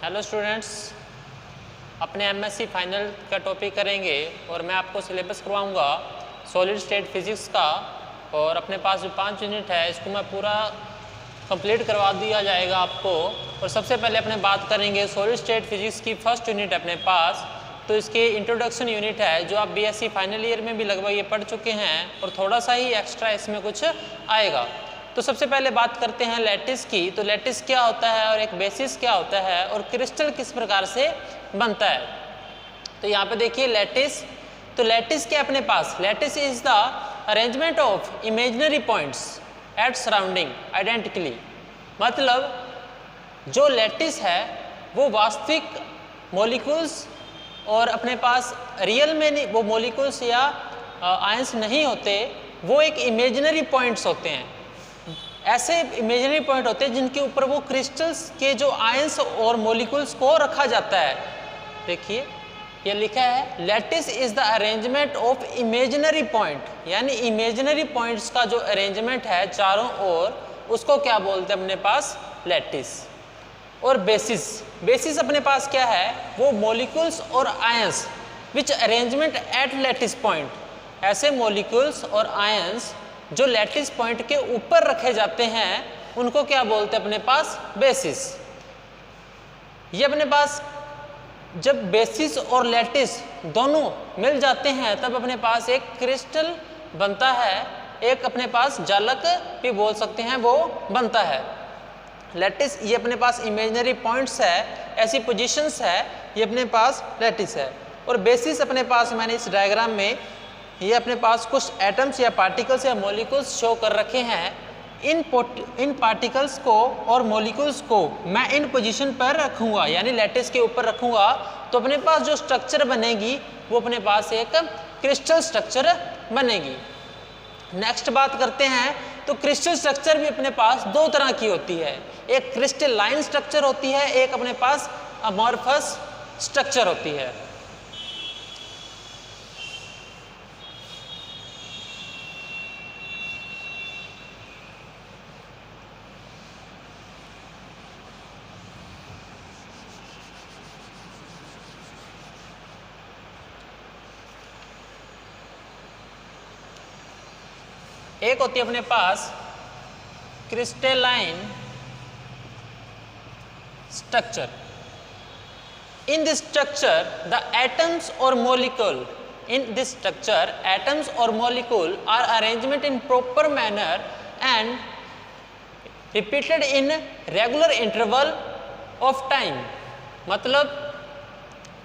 Hello students, अपने MSc final का topic करेंगे और मैं आपको सिलेबस करवाऊंगा सॉलिड स्टेट फिजिक्स का। और अपने पास जो 5 यूनिट है इसको मैं पूरा कंप्लीट करवा दिया जाएगा आपको। और सबसे पहले अपने बात करेंगे सॉलिड स्टेट फिजिक्स की फर्स्ट यूनिट है अपने पास, तो इसके इंट्रोडक्शन यूनिट है जो आप बीएससी फाइनल ईयर में भी लगभग ये पढ़ चुके हैं और थोड़ा सा ही एक्स्ट्रा इसमें कुछ आएगा। तो सबसे पहले बात करते हैं लैटिस की। तो लैटिस क्या होता है और एक बेसिस क्या होता है और क्रिस्टल किस प्रकार से बनता है। तो यहाँ पे देखिए लैटिस, तो लैटिस क्या अपने पास, lattice is the arrangement of imaginary points at surrounding identically. मतलब जो लैटिस है वो वास्तविक मॉलिक्यूल्स और अपने पास रियल में नहीं, वो मॉलिक्यूल्स या आयंस नहीं होते, वो एक इमेजिनरी पॉइंट्स होते हैं। ऐसे इमेजिनरी पॉइंट होते हैं जिनके ऊपर वो क्रिस्टल्स के जो आयंस और मॉलिक्यूल्स को रखा जाता है। देखिए ये लिखा है lattice is the arrangement of imaginary point, यानी इमेजिनरी पॉइंट्स का जो अरेंजमेंट है चारों ओर, उसको क्या बोलते हैं अपने पास, लैटिस। और बेसिस, बेसिस अपने पास क्या है, वो मॉलिक्यूल्स और ions which arrangement at lattice point, ऐसे मॉलिक्यूल्स और आयंस जो लैटिस पॉइंट के ऊपर रखे जाते हैं उनको क्या बोलते हैं अपने पास, बेसिस। ये अपने पास जब बेसिस और लैटिस दोनों मिल जाते हैं तब अपने पास एक क्रिस्टल बनता है, एक अपने पास जालक भी बोल सकते हैं वो बनता है। लैटिस ये अपने पास इमेजिनरी पॉइंट्स है, ऐसी पोजीशंस है, ये अपने पास लैटिस है। और बेसिस अपने पास मैंने इस डायग्राम में ये अपने पास कुछ एटम्स या पार्टिकल्स या मॉलिक्यूल्स शो कर रखे हैं। इन पार्टिकल्स को और मॉलिक्यूल्स को मैं इन पोजीशन पर रखूँगा, यानी लैटिस के ऊपर रखूँगा, तो अपने पास जो स्ट्रक्चर बनेगी वो अपने पास एक क्रिस्टल स्ट्रक्चर बनेगी। नेक्स्ट बात करते हैं, तो क्रिस्टल स्ट्रक्चर भी अपने पास दो तरह की होती है, एक क्रिस्टलाइन स्ट्रक्चर होती है, एक अपने पास अमॉर्फस स्ट्रक्चर होती है। एक होती है अपने पास crystalline structure. In this structure the atoms और molecule, in this structure atoms और molecule are arrangement in proper manner and repeated in regular interval of time. मतलब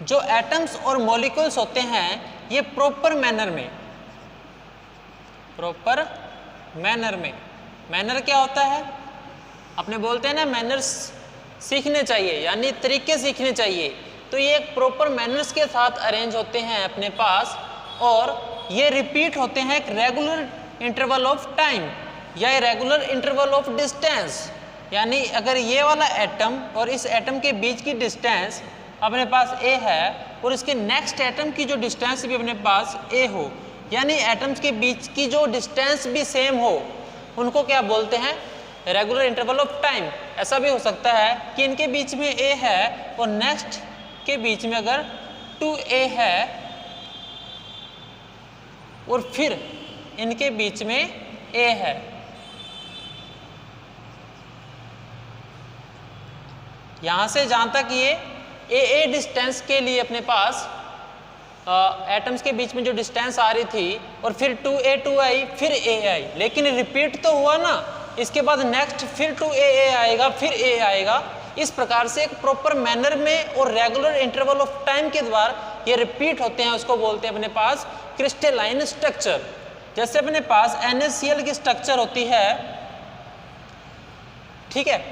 जो एटम्स और मॉलिक्यूल्स होते हैं ये प्रॉपर मैनर में, प्रॉपर मैनर में, मैनर क्या होता है, अपने बोलते हैं ना मैनर्स सीखने चाहिए, यानी तरीके सीखने चाहिए, तो ये एक प्रॉपर मैनर्स के साथ अरेंज होते हैं अपने पास और ये रिपीट होते हैं एक रेगुलर इंटरवल ऑफ टाइम या रेगुलर इंटरवल ऑफ डिस्टेंस। यानी अगर ये वाला एटम और इस एटम के बीच की डिस्टेंस अपने पास a है और इसके नेक्स्ट एटम की जो डिस्टेंस भी अपने पास a हो, यानी एटम्स के बीच की जो डिस्टेंस भी सेम हो, उनको क्या बोलते हैं, रेगुलर इंटरवल ऑफ टाइम। ऐसा भी हो सकता है कि इनके बीच में a है और नेक्स्ट के बीच में अगर 2a है और फिर इनके बीच में a है। यहां से जहां तक ये a डिस्टेंस के लिए अपने पास एटम्स के बीच में जो डिस्टेंस आ रही थी और फिर 2a आई, फिर a आई, लेकिन रिपीट तो हुआ ना, इसके बाद नेक्स्ट फिर 2a आएगा, फिर a आएगा। इस प्रकार से एक प्रॉपर मैनर में और रेगुलर इंटरवल ऑफ टाइम के द्वारा ये रिपीट होते हैं, उसको बोलते हैं अपने पास क्रिस्टलाइन स्ट्रक्चर। जैसे अपने पास NaCl की स्ट्रक्चर होती है, ठीक है,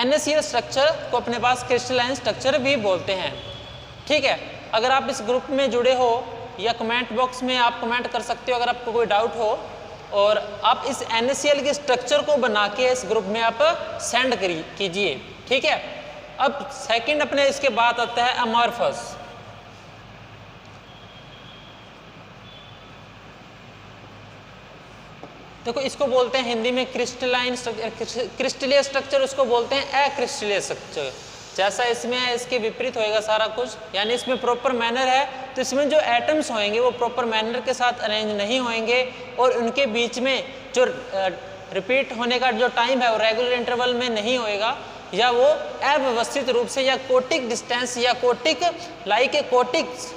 NaCl स्ट्रक्चर को अपने पास क्रिस्टलाइन स्ट्रक्चर भी बोलते हैं, ठीक है। अगर आप इस ग्रुप में जुड़े हो या कमेंट बॉक्स में आप कमेंट कर सकते हो अगर आपको कोई डाउट हो, और आप इस NaCl के स्ट्रक्चर को बना के इस ग्रुप में आप सेंड कीजिए, ठीक है। अब सेकंड अपने इसके बाद आता है अमॉर्फस। देखो इसको बोलते हैं हिंदी में क्रिस्टलाइन क्रिस्टलीय स्ट्रक्चर, उसको बोलते हैं अक्रिस्टलीय स्ट्रक्चर। जैसा इसमें है इसके विपरीत होएगा सारा कुछ, यानी इसमें प्रॉपर मैनर है तो इसमें जो एटम्स होंगे वो प्रॉपर मैनर के साथ अरेंज नहीं होंगे और उनके बीच में जो रिपीट होने का जो टाइम है वो रेगुलर इंटरवल में नहीं होएगा, या वो अव्यवस्थित रूप से या कोटिक डिस्टेंस या कोटिक लाइक ए कोटिक्स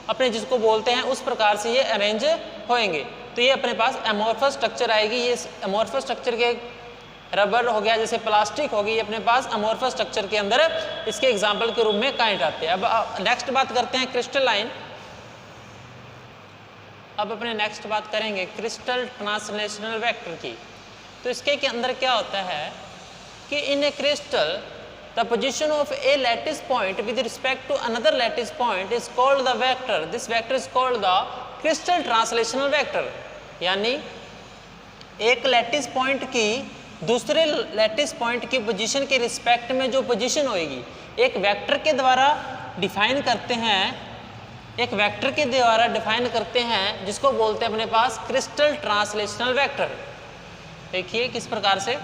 अपने जिसको बोलते हैं उस प्रकार से ये अरेंज होएंगे। तो ये अपने पास एमोर्फस स्ट्रक्चर आएगी। ये एमोर्फस स्ट्रक्चर के रबर हो गया जैसे प्लास्टिक होगी, ये अपने पास एमोर्फस स्ट्रक्चर के अंदर इसके एग्जाम्पल के रूप में काइंड आते हैं। अब नेक्स्ट बात करते हैं क्रिस्टलाइन। अब अपने नेक्स्ट बात करेंगे क्रिस्टल ट्रांसलेशनल वेक्टर की। तो इसके के अंदर क्या होता है कि in a crystal the position of a lattice point with respect to another lattice point is called the vector, this vector is called the crystal translational vector. यानी एक लैटिस पॉइंट की दूसरे लैटिस पॉइंट की position के respect में जो position होएगी एक वेक्टर के द्वारा डिफाइन करते हैं, एक वेक्टर के द्वारा डिफाइन करते हैं जिसको बोलते हैं अपने पास क्रिस्टल ट्रांसलेशनल वेक्टर। देखिए किस प्रकार से,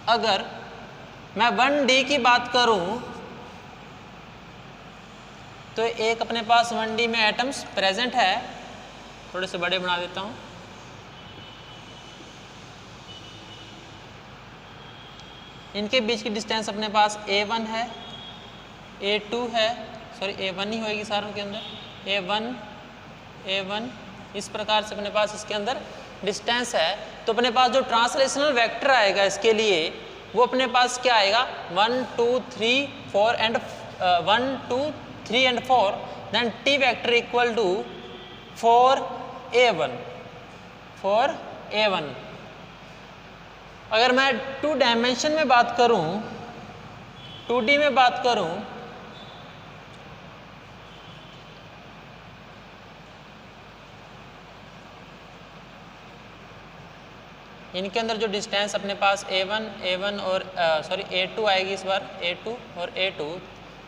अगर मैं 1D की बात करूं तो एक अपने पास 1D में एटम्स प्रेजेंट है, थोड़े से बड़े बना देता हूं। इनके बीच की डिस्टेंस अपने पास A1 है, A2 है, सॉरी A1 ही होएगी सारों के अंदर, A1 इस प्रकार से अपने पास इसके अंदर डिस्टेंस है। तो अपने पास जो ट्रांसलेशनल वेक्टर आएगा इसके लिए वो अपने पास क्या आएगा 1 2 3 4 and 1 2 3 and 4, then T vector equal to 4A1, 4A1। अगर मैं 2 डायमेंशन में बात करूं, 2D में बात करूं, इनके अंदर जो डिस्टेंस अपने पास A1 और A2 आएगी इस बार, A2 और A2,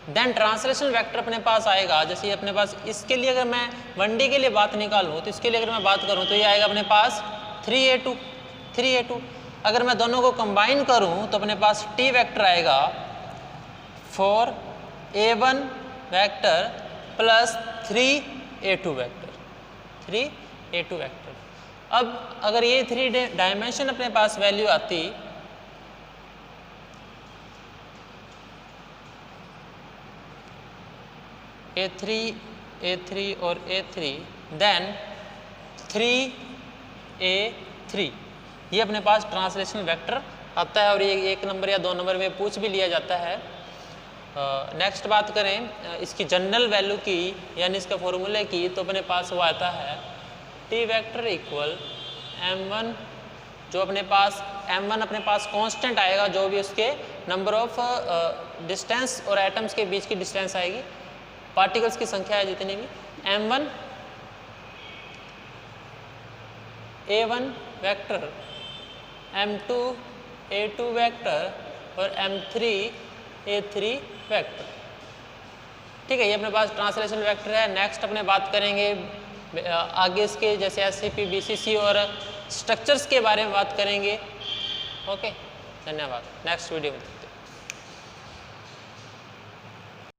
देन ट्रांसलेशन वेक्टर अपने पास आएगा। जैसे ये अपने पास इसके लिए अगर मैं 1D के लिए बात निकालूं तो इसके लिए अगर मैं बात करूं तो ये आएगा अपने पास 3A2। अगर मैं दोनों को कंबाइन करूं तो अपने पास T वेक्टर आएगा 4A1 vector plus 3A2 vector. अब अगर ये 3 डायमेंशन अपने पास वैल्यू आती A3 और A3, देन 3A3, ये अपने पास ट्रांसलेशनल वेक्टर आता है और ये 1 नंबर या 2 नंबर में पूछ भी लिया जाता है। नेक्स्ट बात करें इसकी जनरल वैल्यू की यानी इसका फॉर्मूले की, तो अपने पास वो आता है T वेक्टर इक्वल M1, जो अपने पास M1 अपने पास कांस्टेंट आएगा, जो भी उसके नंबर ऑफ डिस्टेंस और एटम्स के बीच की डिस्टेंस आएगी, पार्टिकल्स की संख्या है जितनी भी, M1 A1 vector, M2 A2 vector और M3 A3 वेक्टर। ठीक है, ये अपने पास ट्रांसलेशन वेक्टर है। नेक्स्ट अपने बात करेंगे आगे इसके जैसे SCP BCC और स्ट्रक्चर्स के बारे में बात करेंगे। ओके, धन्यवाद। नेक्स्ट वीडियो में